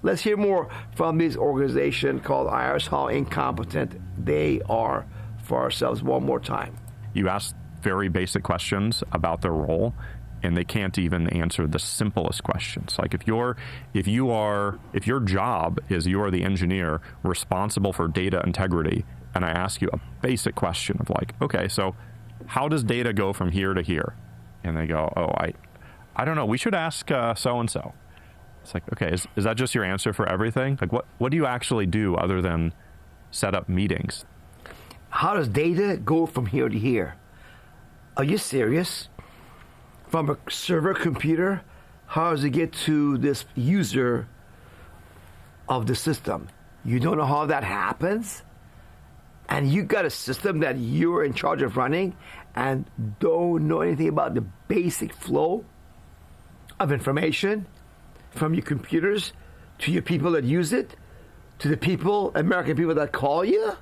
Let's hear more from this organization called IRS, how incompetent they are for ourselves one more time. You ask very basic questions about their role, and they can't even answer the simplest questions. Like if your job is you're the engineer responsible for data integrity, and I ask you a basic question of like, okay, so how does data go from here to here? And they go, oh, I don't know. We should ask so-and-so. It's like, okay, is that just your answer for everything? Like what do you actually do other than set up meetings? How does data go from here to here? Are you serious? From a server computer, how does it get to this user of the system? You don't know how that happens? And you got a system that you're in charge of running and don't know anything about the basic flow of information from your computers to your people that use it, to the people, American people that call you?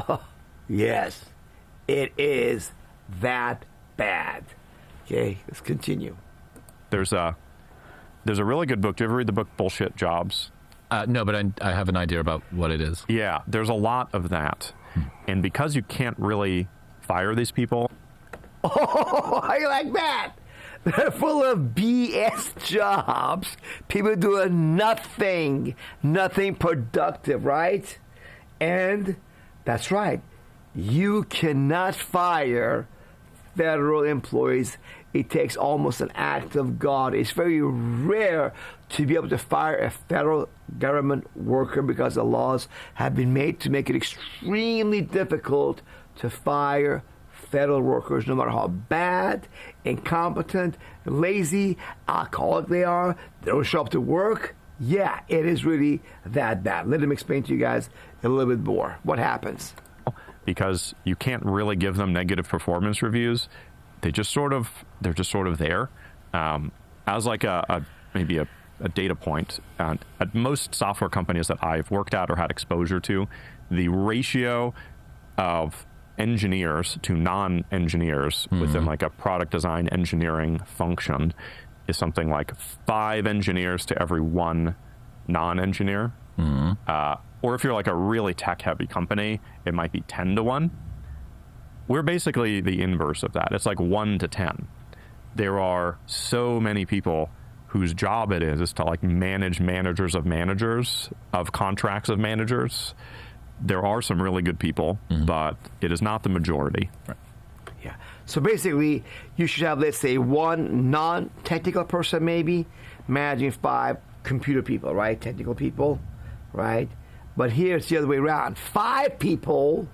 Oh, yes, it is that bad. Okay, let's continue. There's a really good book. Do you ever read the book Bullshit Jobs? No, but I have an idea about what it is. Yeah, there's a lot of that. And because you can't really fire these people. Oh, I like that. They're full of BS jobs. People doing nothing productive, right? And that's right. You cannot fire federal employees. It takes almost an act of God. It's very rare to be able to fire a federal government worker because the laws have been made to make it extremely difficult to fire federal workers, no matter how bad, incompetent, lazy, alcoholic they are. They don't show up to work. Yeah, it is really that bad. Let them explain to you guys a little bit more. What happens? Because you can't really give them negative performance reviews. They're just sort of there. As like maybe a data point, at most software companies that I've worked at or had exposure to, the ratio of engineers to non-engineers within like a product design engineering function is something like 5 engineers to every 1 non-engineer. Or if you're like a really tech-heavy company, it might be 10 to 1. We're basically the inverse of that. It's like 1 to 10. There are so many people whose job it is to like manage managers of contracts of managers. There are some really good people, but it is not the majority. Right. Yeah. So basically, you should have, let's say, 1 non-technical person maybe managing 5 computer people, right? Technical people, right? But here it's the other way around. 5 people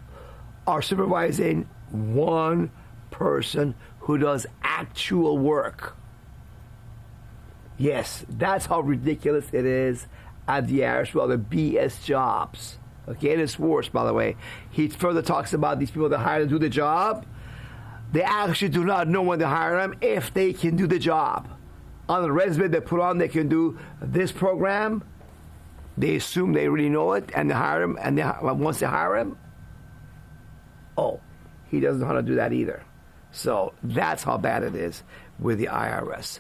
are supervising 1 person who does actual work. Yes, that's how ridiculous it is at the IRS. Well, the BS jobs. Okay, and it's worse, by the way. He further talks about these people that hire to do the job. They actually do not know when they hire them if they can do the job. On the resume they put on, they can do this program. They assume they really know it, and they hire him. And once they hire him, oh, he doesn't know how to do that either. So that's how bad it is with the IRS.